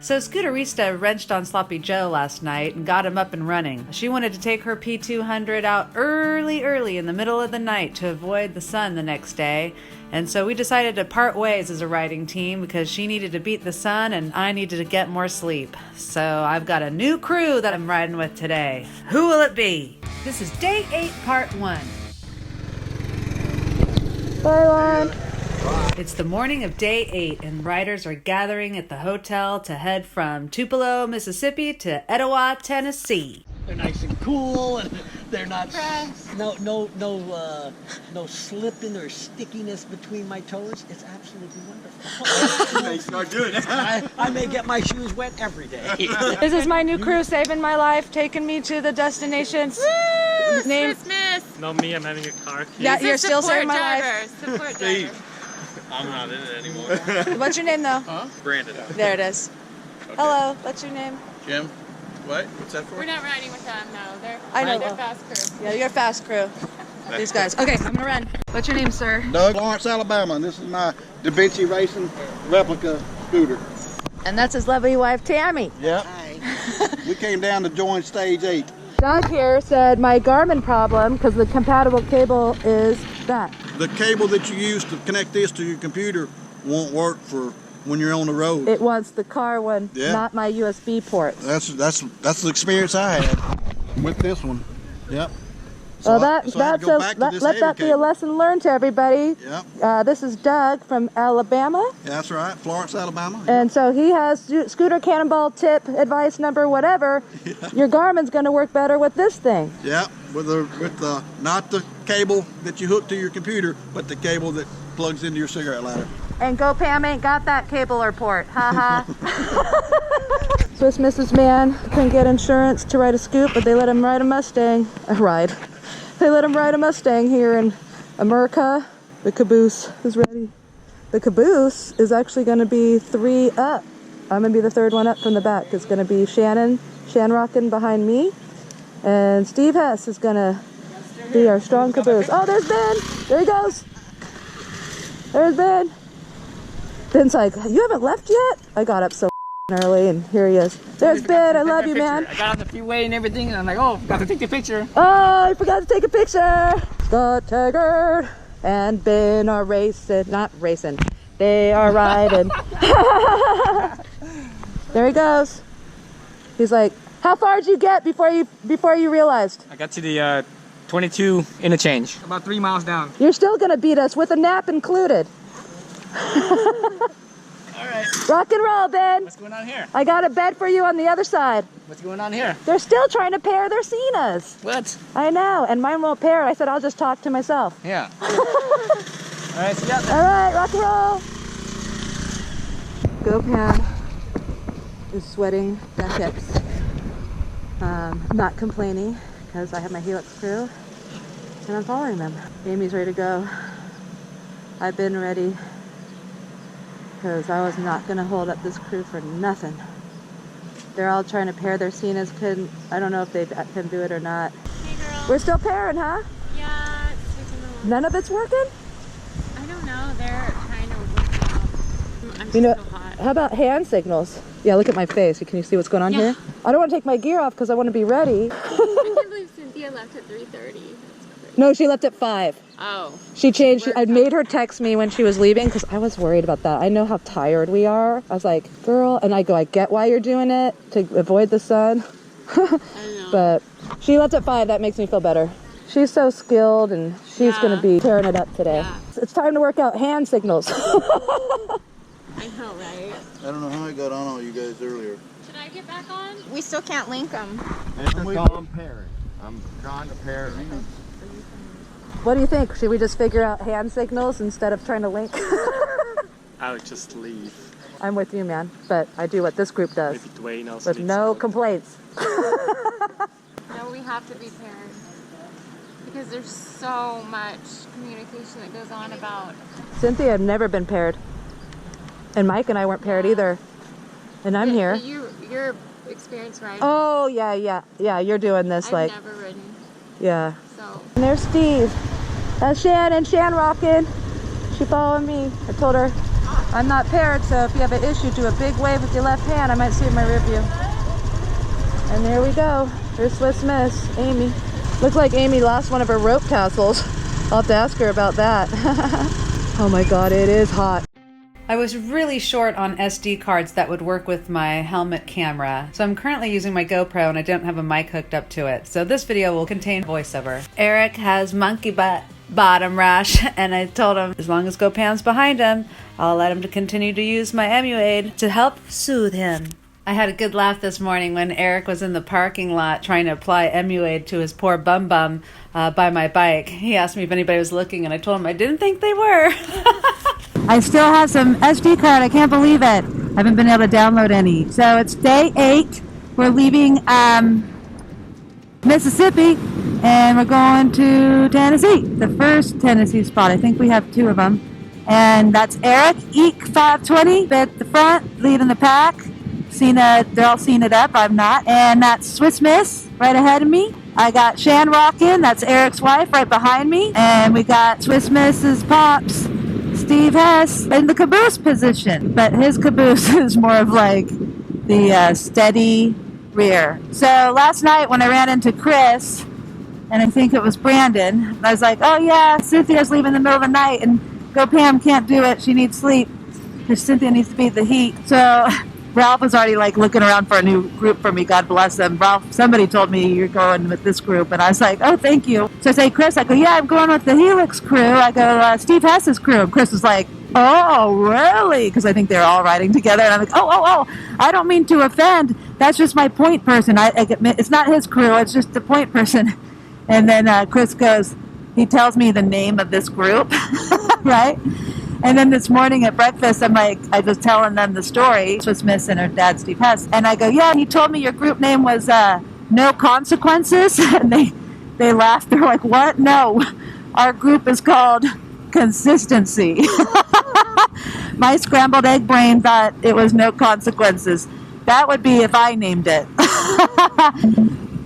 So Scooterista wrenched on Sloppy Joe last night and got him up and running. She wanted to take her P200 out early in the middle of the night to avoid the sun the next day. And so we decided to part ways as a riding team because she needed to beat the sun and I needed to get more sleep. So I've got a new crew that I'm riding with today. Who will it be? This is day 8, part 1. Bye, Lon. It's the morning of day 8 and riders are gathering at the hotel to head from Tupelo, Mississippi to Etowah, Tennessee. They're nice and cool, and they're not no slipping or stickiness between my toes. It's absolutely wonderful. You may start doing it. I may get my shoes wet every day. This is my new crew saving my life, taking me to the destinations. Name. Smith. No, me, I'm having a car key. Yeah, you're still saving my life. Support driver. I'm not in it anymore. What's your name though? Huh? Brandon. There it is. Okay. Hello, what's your name? Jim, what? What's that for? We're not riding with them, no. I know. They're fast crew. Yeah, you're a fast crew. These guys. Okay, I'm gonna run. What's your name, sir? Doug, Lawrence, Alabama, and this is my DaBinChe Racing replica scooter. And that's his lovely wife, Tammy. Yep. We came down to join stage 8. Doug here said my Garmin problem, because the compatible cable is that. The cable that you use to connect this to your computer won't work for when you're on the road. It wants the car one, Yeah. not my USB port. That's the experience I had with this one. Yep. Well, let that be a lesson learned to everybody. Yep. This is Doug from Alabama. That's right, Florence, Alabama. And so he has Scooter Cannonball tip, advice number, whatever. Yeah. Your Garmin's going to work better with this thing. Yep. With the not the cable that you hook to your computer, but the cable that plugs into your cigarette lighter. And GO PAM ain't got that cable or port. Ha ha. Swiss Mrs. Man couldn't get insurance to ride a scoop, but they let him ride a Mustang. They let him ride a Mustang here in America. The caboose is ready. The caboose is actually going to be 3 up. I'm going to be the 3rd one up from the back. It's going to be Shanrocking behind me. And Steve Hess is going to be our strong caboose. Oh, there's Ben. There he goes. There's Ben. Ben's like, you haven't left yet? I got up so early and here he is. There's Ben. I love you, man. I got on the freeway and everything, and I'm like, oh, got to take the picture. Oh, I forgot to take a picture. Scott Taggart and Ben are racing. Not racing. They are riding. There he goes. He's like, how far did you get before you realized? I got to the 22 interchange. About 3 miles down. You're still gonna beat us with a nap included. All right. Rock and roll, Ben. What's going on here? I got a bed for you on the other side. What's going on here? They're still trying to pair their Cenas. What? I know, and mine won't pair. I said I'll just talk to myself. Yeah. All right, see you out there. All right, rock and roll. GO PAM is sweating the hips. Not complaining because I have my Helix crew and I'm following them. Amy's ready to go. I've been ready because I was not going to hold up this crew for nothing. They're all trying to pair their Cenas. I don't know if they can do it or not. Hey, girl. We're still pairing, huh? Yeah, it's taking a while. None of it's working? I don't know. They're trying to work out. I'm You know, so hot. how about hand signals? Yeah, look at my face. Can you see what's going on here? I don't want to take my gear off because I want to be ready. I can't believe Cynthia left at 3:30. No, she left at 5. Oh. She changed. I made her text me when she was leaving because I was worried about that. I know how tired we are. I was like, girl, and I go, I get why you're doing it to avoid the sun. I know. But she left at 5. That makes me feel better. She's so skilled and she's going to be tearing it up today. Yeah. It's time to work out hand signals. I know, right? I don't know how I got on you guys earlier. Should I get back on? We still can't link them. I'm pairing. I'm trying to pair. What do you think? Should we just figure out hand signals instead of trying to link? I would just leave. I'm with you, man. But I do what this group does. Maybe Dwayne also With needs no to- complaints. No, we have to be paired. Because there's so much communication that goes on about... Cynthia had never been paired. And Mike and I weren't paired either. And I'm here. Your experience riding. Oh, yeah. You're doing this I've like, never ridden, yeah. so... And there's Steve. That's Shanrocking. She following me. I told her I'm not paired, so if you have an issue, do a big wave with your left hand. I might see it in my rear view. And there we go. There's Swiss Miss, Amy. Looks like Amy lost one of her rope tassels. I'll have to ask her about that. Oh my God, it is hot. I was really short on SD cards that would work with my helmet camera, so I'm currently using my GoPro and I don't have a mic hooked up to it, so this video will contain voiceover. Eric has monkey bottom rash, and I told him as long as GoPam's behind him, I'll let him to continue to use my Emuaid to help soothe him. I had a good laugh this morning when Eric was in the parking lot trying to apply Emuaid to his poor bum by my bike. He asked me if anybody was looking, and I told him I didn't think they were. I still have some SD card. I can't believe it. I haven't been able to download any. So it's day 8. We're leaving Mississippi, and we're going to Tennessee. The first Tennessee spot. I think we have 2 of them. And that's Eric, Eek 520 at the front, leading the pack. They're all seen it up. I'm not. And that's Swiss Miss right ahead of me. I got Shanrocking. That's Eric's wife right behind me. And we got Swiss Miss's pops, Steve Hess, in the caboose position. But his caboose is more of like the steady rear. So last night when I ran into Chris, and I think it was Brandon, I was like, oh yeah, Cynthia's leaving in the middle of the night, and GoPam can't do it. She needs sleep because Cynthia needs to beat the heat. So Ralph was already like looking around for a new group for me. God bless them. Ralph, somebody told me you're going with this group, and I was like, oh, thank you. So I say, Chris, I go, yeah, I'm going with the Helix crew. I go, Steve Hess's crew. And Chris was like, oh, really? Because I think they're all riding together. And I'm like, oh, I don't mean to offend. That's just my point person. It's not his crew. It's just the point person. And then Chris goes, he tells me the name of this group, right? And then this morning at breakfast, I was telling them the story, Swiss Miss and her dad, Steve Hess. And I go, yeah, he told me your group name was No Consequences. And they laughed. They're like, what? No, our group is called Consistency. My scrambled egg brain thought it was No Consequences. That would be if I named it.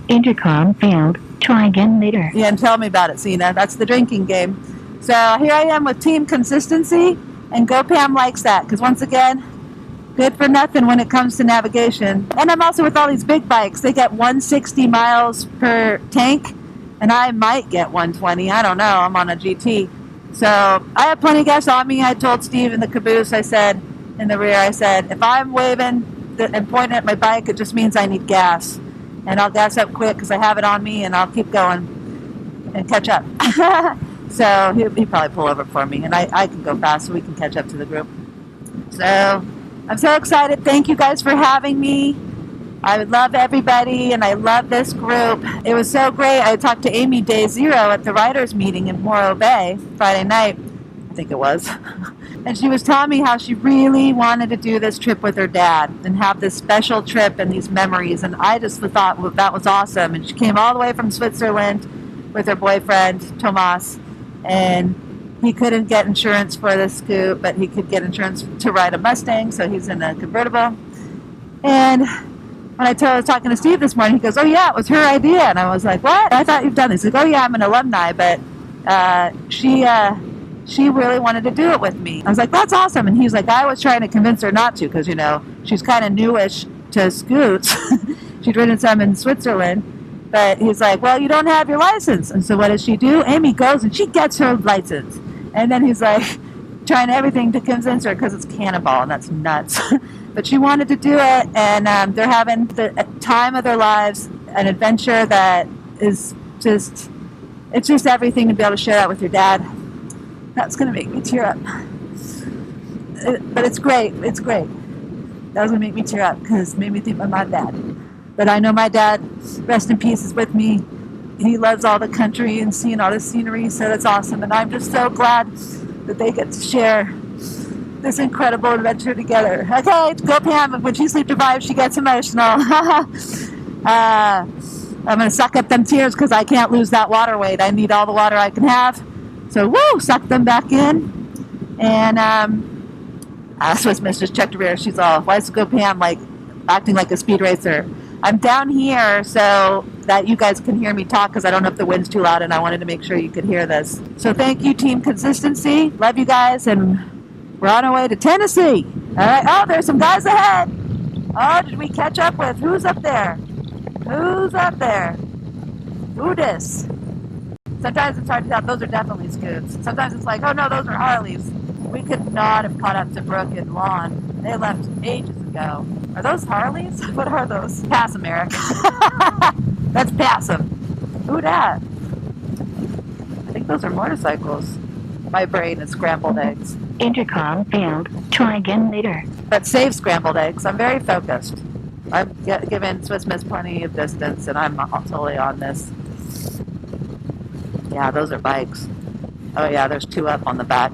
Intercom failed. Try again later. Yeah, and tell me about it, Cena. That's the drinking game. So here I am with Team Consistency, and GoPam likes that, because once again, good for nothing when it comes to navigation. And I'm also with all these big bikes. They get 160 miles per tank, and I might get 120. I don't know. I'm on a GT. So I have plenty of gas on me. I told Steve in the caboose, I said, in the rear, I said, if I'm waving and pointing at my bike, it just means I need gas. And I'll gas up quick because I have it on me, and I'll keep going and catch up. So he'll probably pull over for me, and I can go fast so we can catch up to the group. So I'm so excited. Thank you guys for having me. I would love everybody, and I love this group. It was so great. I talked to Amy day 0 at the writers meeting in Morro Bay Friday night, I think it was. And she was telling me how she really wanted to do this trip with her dad and have this special trip and these memories. And I just thought, well, that was awesome. And she came all the way from Switzerland with her boyfriend, Tomas. And he couldn't get insurance for the scoot, but he could get insurance to ride a Mustang, so he's in a convertible. And when I was talking to Steve this morning, he goes, oh yeah, it was her idea. And I was like, what? I thought you've done this. He's like, oh yeah, I'm an alumni, but she really wanted to do it with me. I was like, that's awesome. And he's like, I was trying to convince her not to, because, you know, she's kind of newish to scoots. She'd ridden some in Switzerland. But he's like, well, you don't have your license. And so what does she do? Amy goes and she gets her license. And then he's like trying everything to convince her because it's Cannonball, and that's nuts. But she wanted to do it, and they're having the time of their lives, an adventure that is just, it's just everything to be able to share that with your dad. That's going to make me tear up. But it's great. It's great. That was going to make me tear up because it made me think of my dad. But I know my dad, rest in peace, is with me. He loves all the country and seeing all the scenery, so that's awesome. And I'm just so glad that they get to share this incredible adventure together. Okay, GoPam, when she sleep deprived, she gets emotional. I'm going to suck up them tears because I can't lose that water weight. I need all the water I can have. So, woo, suck them back in. And Swiss Miss just checked her rear. She's all, why is GoPam like acting like a speed racer? I'm down here so that you guys can hear me talk because I don't know if the wind's too loud, and I wanted to make sure you could hear this. So thank you, Team Consistency. Love you guys, and We're on our way to Tennessee. All right. Oh, there's some guys ahead. Oh, did we catch up with? Who's up there? Who's up there? Who dis? Sometimes it's hard to tell. Those are definitely Scoots. Sometimes it's like, oh no, those are Harleys. We could not have caught up to Brooke and Lon. They left ages ago. Are those Harleys? What are those? Pass 'em, Eric. That's pass 'em. Who dat? I think those are motorcycles. My brain is scrambled eggs. Intercom failed. Try again later. But save scrambled eggs. I'm very focused. I'm giving Swiss Miss plenty of distance, and I'm totally on this. Yeah, those are bikes. Oh yeah, there's two up on the back.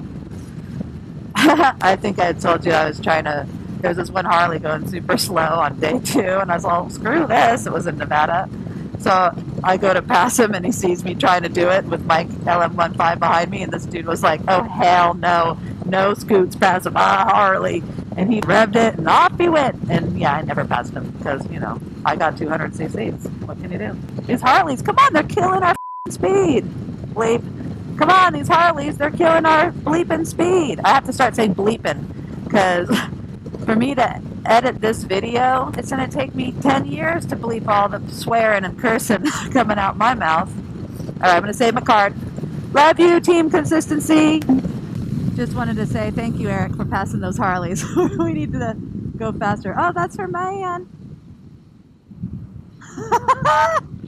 I think I had told you I was trying to, there was this one Harley going super slow on day 2, and I was like, screw this. It was in Nevada. So I go to pass him, and he sees me trying to do it with my LM15 behind me, and this dude was like, oh hell no, no Scoots pass him, Harley. And he revved it, and off he went. And yeah, I never passed him, because, you know, I got 200 cc's. What can you do? These Harleys, come on, they're killing our speed. Bleep. Come on, these Harleys, they're killing our bleeping speed. I have to start saying bleeping, because for me to edit this video, it's going to take me 10 years to bleep all the swearing and cursing coming out my mouth. All right, I'm going to save my card. Love you, Team Consistency. Just wanted to say thank you, Eric, for passing those Harleys. We need to go faster. Oh, that's her man.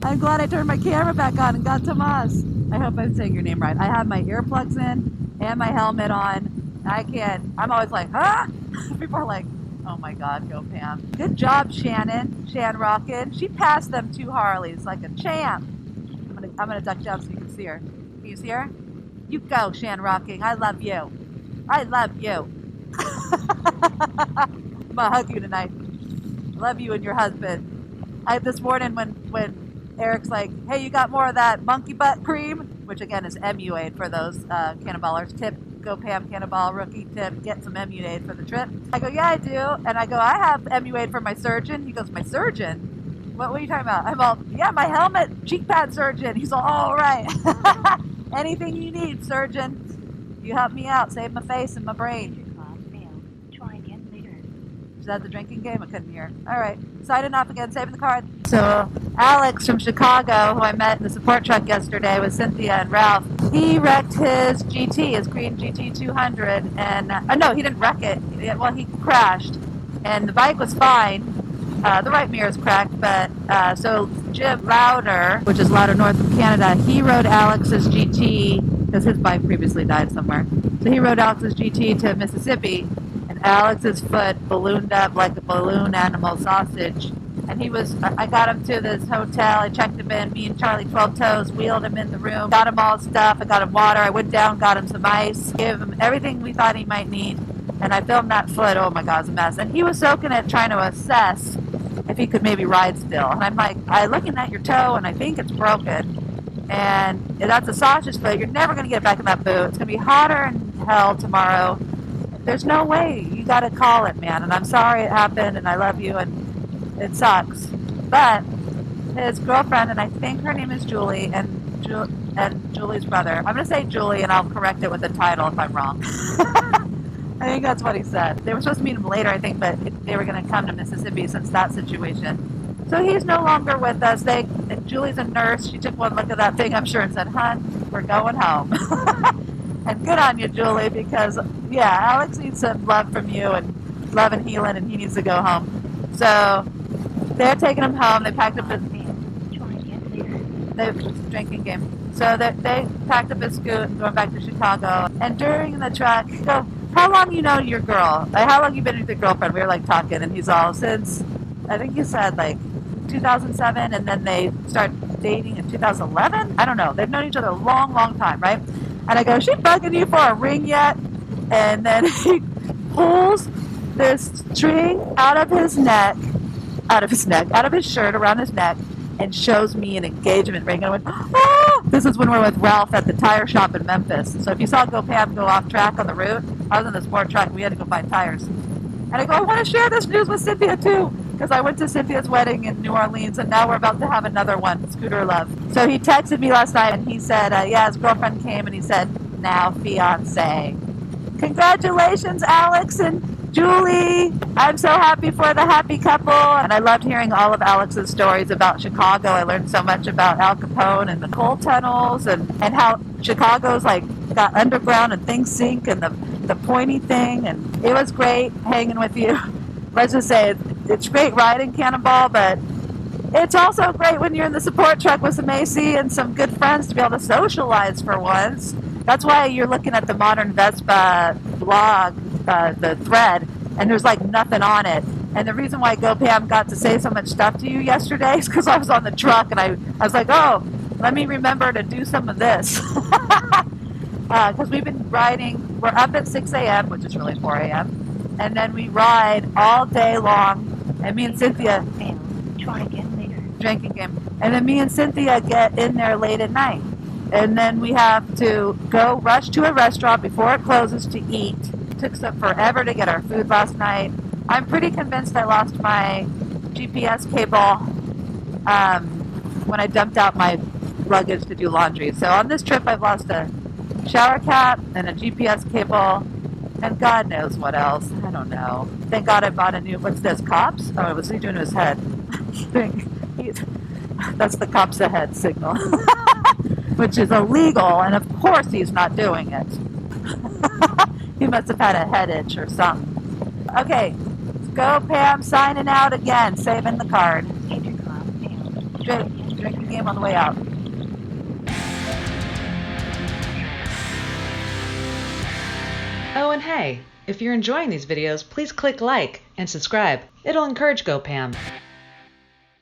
I'm glad I turned my camera back on and got Tomas. I hope I'm saying your name right. I have my earplugs in and my helmet on. I'm always like, huh? People are like, oh my God, go Pam. Good job, Shannon. Shanrocking. She passed them 2 Harleys like a champ. I'm gonna duck down so you can see her. Can you see her? You go, Shanrocking. I love you. I love you. I'm gonna hug you tonight. Love you and your husband. This morning when Eric's like, hey, you got more of that monkey butt cream? Which again is MU-aid for those cannonballers. Tip, Go Pam Cannonball rookie tip, get some MU-aid for the trip. I go, yeah, I do. And I go, I have MU-aid for my surgeon. He goes, my surgeon? What are you talking about? I'm all, yeah, my helmet, cheek pad surgeon. He's all right. Anything you need, surgeon. You help me out, save my face and my brain. Intercom failed. Try again later. Is that the drinking game? I couldn't hear. All right. Signing off again, saving the card. So Alex from Chicago, who I met in the support truck yesterday with Cynthia and Ralph, he wrecked his GT, his green GT 200, and no, he didn't wreck it. Well, he crashed, and the bike was fine. The right mirror is cracked, but so Jim Louder, which is LouderNorth from Canada, he rode Alex's GT because his bike previously died somewhere. So he rode Alex's GT to Mississippi, and Alex's foot ballooned up like a balloon animal sausage. And I got him to this hotel, I checked him in, me and Charlie 12 Toes wheeled him in the room, got him all his stuff, I got him water, I went down, got him some ice, gave him everything we thought he might need, and I filmed that foot, oh my God, it was a mess. And he was soaking it trying to assess if he could maybe ride still. And I'm like, I'm looking at your toe and I think it's broken. And that's a sausage foot, you're never gonna get back in that boot. It's gonna be hotter than hell tomorrow. There's no way, you gotta call it, man. And I'm sorry it happened and I love you and it sucks, but his girlfriend, and I think her name is Julie, and Julie's brother. I'm going to say Julie, and I'll correct it with the title if I'm wrong. I think that's what he said. They were supposed to meet him later, I think, but they were going to come to Mississippi since that situation. So he's no longer with us. Julie's a nurse. She took one look at that thing, I'm sure, and said, "Hun, we're going home." And good on you, Julie, because, yeah, Alex needs some love from you and love and healing, and he needs to go home. So they're taking him home. They packed up his drinking game. So they packed up his scoot and going back to Chicago. And during the trek, go, how long you know your girl? How long you been with your girlfriend? We were like talking, and he's all, since, I think you said like 2007, and then they start dating in 2011? I don't know. They've known each other a long, long time, right? And I go, is she bugging you for a ring yet? And then he pulls this string out of his shirt around his neck, and shows me an engagement ring. And I went, oh! This is when we're with Ralph at the tire shop in Memphis. So if you saw Go Pam go off track on the route, I was in the sport truck. We had to go buy tires. And I go, I want to share this news with Cynthia too, because I went to Cynthia's wedding in New Orleans, and now we're about to have another one, Scooter Love. So he texted me last night, and he said, yeah, his girlfriend came, and he said, now fiance. Congratulations, Alex and Julie. I'm so happy for the happy couple. And I loved hearing all of Alex's stories about Chicago. I learned so much about Al Capone and the coal tunnels and how Chicago's like got underground and things sink and the pointy thing. And it was great hanging with you. Let's just say it's great riding Cannonball, but it's also great when you're in the support truck with some AC and some good friends to be able to socialize for once. That's why you're looking at the Modern Vespa blog, the thread, and there's like nothing on it. And the reason why GoPam got to say so much stuff to you yesterday is because I was on the truck and I was like, oh, let me remember to do some of this. Because we've been riding, we're up at 6 a.m., which is really 4 a.m., and then we ride all day long, and me and Cynthia, Try again later. drinking game, and then me and Cynthia get in there late at night. And then we have to go rush to a restaurant before it closes to eat. It took us forever to get our food last night. I'm pretty convinced I lost my GPS cable when I dumped out my luggage to do laundry. So on this trip I've lost a shower cap and a GPS cable and God knows what else. I don't know. Thank God I bought a new, what's this, cops? Oh, what's he doing to his head? That's the cops ahead signal. Which is illegal, and of course he's not doing it. He must have had a head itch or something. Okay, Go Pam signing out again, saving the card. Intercom failed. Drinking game on the way out. Oh, and hey, if you're enjoying these videos, please click like and subscribe. It'll encourage GoPam.